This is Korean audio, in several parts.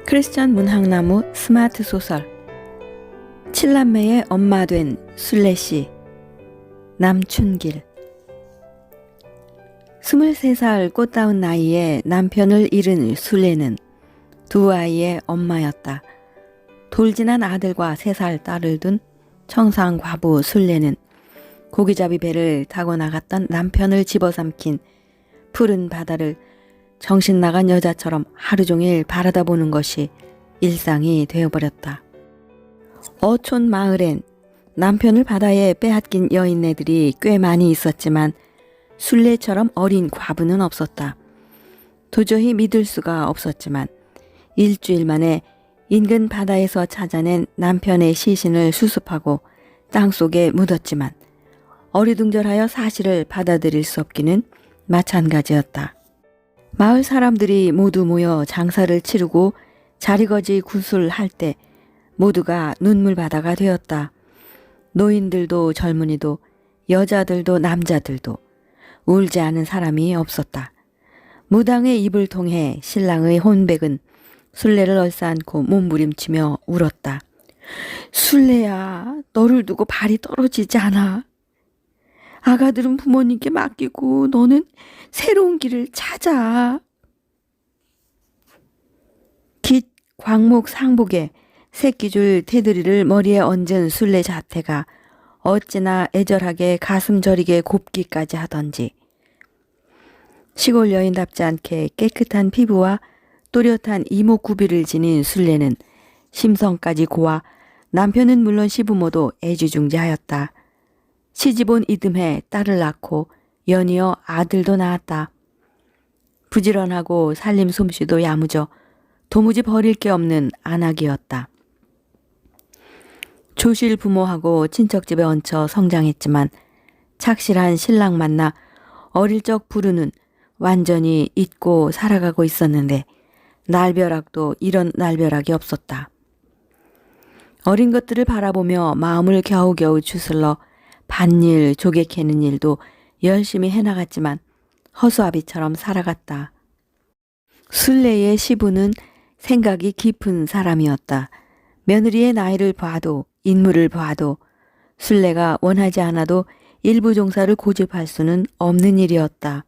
크리스천 문학나무 스마트 소설 칠남매의 엄마 된 순례씨 남춘길 23살 꽃다운 나이에 남편을 잃은 순례는 두 아이의 엄마였다. 돌진한 아들과 3살 딸을 둔 청상 과부 순례는 고기잡이 배를 타고 나갔던 남편을 집어삼킨 푸른 바다를 정신 나간 여자처럼 하루 종일 바라다 보는 것이 일상이 되어버렸다. 어촌 마을엔 남편을 바다에 빼앗긴 여인네들이 꽤 많이 있었지만 순례처럼 어린 과부는 없었다. 도저히 믿을 수가 없었지만 일주일 만에 인근 바다에서 찾아낸 남편의 시신을 수습하고 땅속에 묻었지만 어리둥절하여 사실을 받아들일 수 없기는 마찬가지였다. 마을 사람들이 모두 모여 장사를 치르고 자리거지 구슬할 때 모두가 눈물바다가 되었다. 노인들도 젊은이도 여자들도 남자들도 울지 않은 사람이 없었다. 무당의 입을 통해 신랑의 혼백은 순례를 얼싸안고 몸부림치며 울었다. 순례야, 너를 두고 발이 떨어지지 않아. 아가들은 부모님께 맡기고 너는 새로운 길을 찾아. 깃 광목 상복에 새끼줄 테두리를 머리에 얹은 순례 자태가 어찌나 애절하게 가슴 저리게 곱기까지 하던지. 시골 여인답지 않게 깨끗한 피부와 또렷한 이목구비를 지닌 순례는 심성까지 고와 남편은 물론 시부모도 애지중지하였다. 시집온 이듬해 딸을 낳고 연이어 아들도 낳았다. 부지런하고 살림 솜씨도 야무져 도무지 버릴 게 없는 안악이었다. 조실 부모하고 친척집에 얹혀 성장했지만 착실한 신랑 만나 어릴 적 부르는 완전히 잊고 살아가고 있었는데 날벼락도 이런 날벼락이 없었다. 어린 것들을 바라보며 마음을 겨우겨우 추슬러 밭일 조개 캐는 일도 열심히 해나갔지만 허수아비처럼 살아갔다. 순례의 시부는 생각이 깊은 사람이었다. 며느리의 나이를 봐도 인물을 봐도 순례가 원하지 않아도 일부 종사를 고집할 수는 없는 일이었다.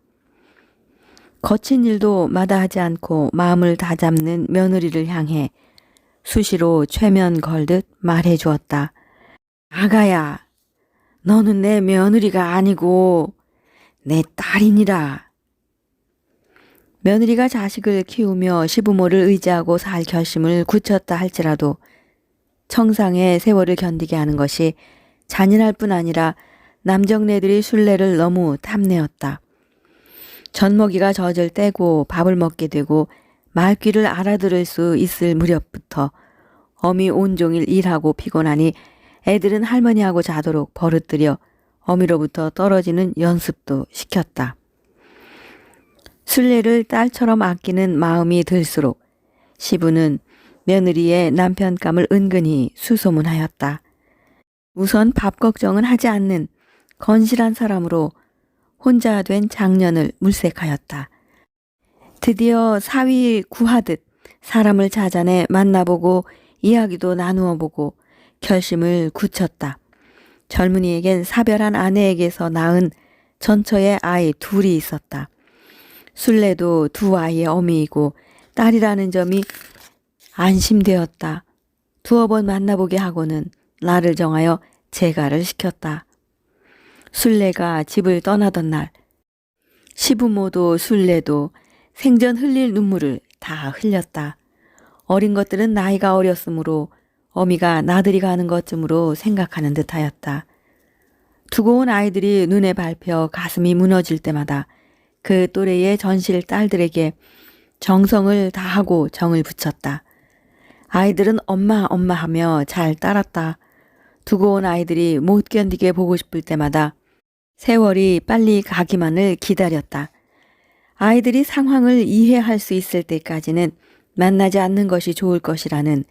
거친 일도 마다하지 않고 마음을 다잡는 며느리를 향해 수시로 최면 걸듯 말해 주었다. 아가야, 너는 내 며느리가 아니고 내 딸이니라. 며느리가 자식을 키우며 시부모를 의지하고 살 결심을 굳혔다 할지라도 청상의 세월을 견디게 하는 것이 잔인할 뿐 아니라 남정네들이 순례를 너무 탐내었다. 젖먹이가 젖을 떼고 밥을 먹게 되고 말귀를 알아들을 수 있을 무렵부터 어미 온종일 일하고 피곤하니 애들은 할머니하고 자도록 버릇들여 어미로부터 떨어지는 연습도 시켰다. 순례를 딸처럼 아끼는 마음이 들수록 시부는 며느리의 남편감을 은근히 수소문하였다. 우선 밥 걱정은 하지 않는 건실한 사람으로 혼자 된 장년을 물색하였다. 드디어 사위 구하듯 사람을 찾아내 만나보고 이야기도 나누어 보고 결심을 굳혔다. 젊은이에겐 사별한 아내에게서 낳은 전처의 아이 둘이 있었다. 순례도 두 아이의 어미이고 딸이라는 점이 안심되었다. 두어 번 만나보게 하고는 날을 정하여 재가를 시켰다. 순례가 집을 떠나던 날 시부모도 순례도 생전 흘릴 눈물을 다 흘렸다. 어린 것들은 나이가 어렸으므로 어미가 나들이 가는 것쯤으로 생각하는 듯하였다. 두고 온 아이들이 눈에 밟혀 가슴이 무너질 때마다 그 또래의 전실 딸들에게 정성을 다하고 정을 붙였다. 아이들은 엄마 엄마 하며 잘 따랐다. 두고 온 아이들이 못 견디게 보고 싶을 때마다 세월이 빨리 가기만을 기다렸다. 아이들이 상황을 이해할 수 있을 때까지는 만나지 않는 것이 좋을 것이라는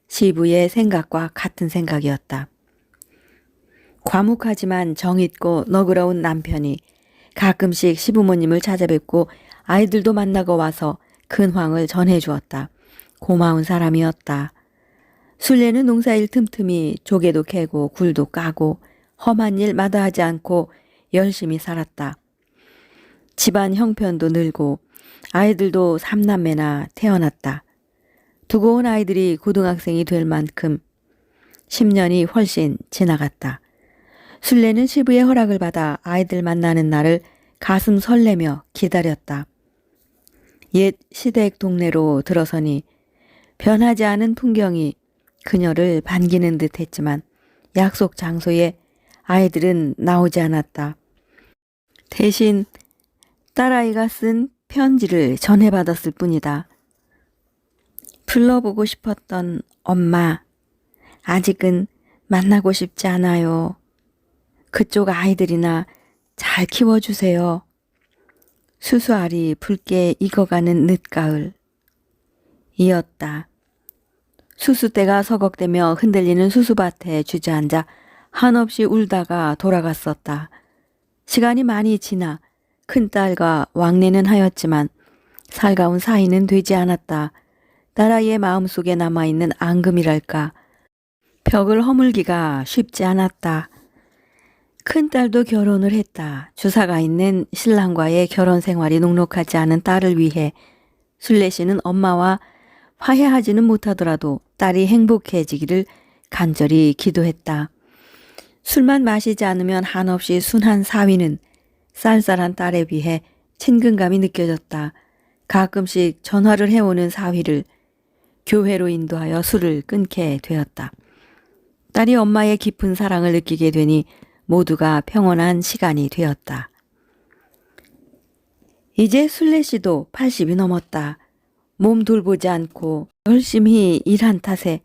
시부의 생각과 같은 생각이었다. 과묵하지만 정있고 너그러운 남편이 가끔씩 시부모님을 찾아뵙고 아이들도 만나고 와서 근황을 전해주었다. 고마운 사람이었다. 순례는 농사일 틈틈이 조개도 캐고 굴도 까고 험한 일 마다하지 않고 열심히 살았다. 집안 형편도 늘고 아이들도 3남매나 태어났다. 두고 온 아이들이 고등학생이 될 만큼 10년이 훨씬 지나갔다. 순례는 시부의 허락을 받아 아이들 만나는 날을 가슴 설레며 기다렸다. 옛 시댁 동네로 들어서니 변하지 않은 풍경이 그녀를 반기는 듯 했지만 약속 장소에 아이들은 나오지 않았다. 대신 딸아이가 쓴 편지를 전해받았을 뿐이다. 불러보고 싶었던 엄마, 아직은 만나고 싶지 않아요. 그쪽 아이들이나 잘 키워주세요. 수수알이 붉게 익어가는 늦가을. 이었다. 수수떼가 서걱대며 흔들리는 수수밭에 주저앉아 한없이 울다가 돌아갔었다. 시간이 많이 지나 큰딸과 왕래는 하였지만 살가운 사이는 되지 않았다. 딸아이의 마음속에 남아있는 앙금이랄까. 벽을 허물기가 쉽지 않았다. 큰딸도 결혼을 했다. 주사가 있는 신랑과의 결혼 생활이 녹록하지 않은 딸을 위해 순례 씨는 엄마와 화해하지는 못하더라도 딸이 행복해지기를 간절히 기도했다. 술만 마시지 않으면 한없이 순한 사위는 쌀쌀한 딸에 비해 친근감이 느껴졌다. 가끔씩 전화를 해오는 사위를 교회로 인도하여 술을 끊게 되었다. 딸이 엄마의 깊은 사랑을 느끼게 되니 모두가 평온한 시간이 되었다. 이제 순례 씨도 80이 넘었다. 몸 돌보지 않고 열심히 일한 탓에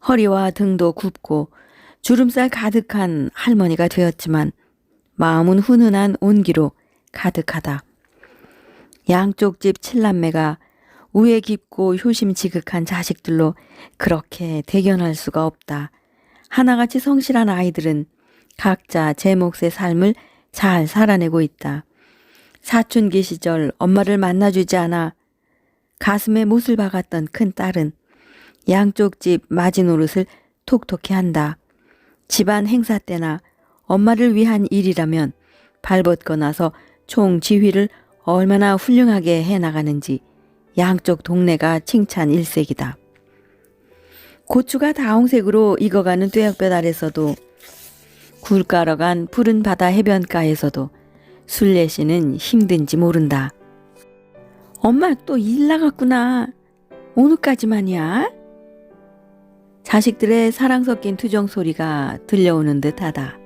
허리와 등도 굽고 주름살 가득한 할머니가 되었지만 마음은 훈훈한 온기로 가득하다. 양쪽 집 7남매가 우애 깊고 효심 지극한 자식들로 그렇게 대견할 수가 없다. 하나같이 성실한 아이들은 각자 제 몫의 삶을 잘 살아내고 있다. 사춘기 시절 엄마를 만나주지 않아 가슴에 못을 박았던 큰딸은 양쪽 집 마지노릇을 톡톡히 한다. 집안 행사 때나 엄마를 위한 일이라면 발벗고 나서 총 지휘를 얼마나 훌륭하게 해나가는지 양쪽 동네가 칭찬 일색이다. 고추가 다홍색으로 익어가는 뙤약볕 아래서도 굴 깔아 간 푸른 바다 해변가에서도 순례 씨는 힘든지 모른다. 엄마 또 일 나갔구나. 오늘까지만이야? 자식들의 사랑 섞인 투정 소리가 들려오는 듯하다.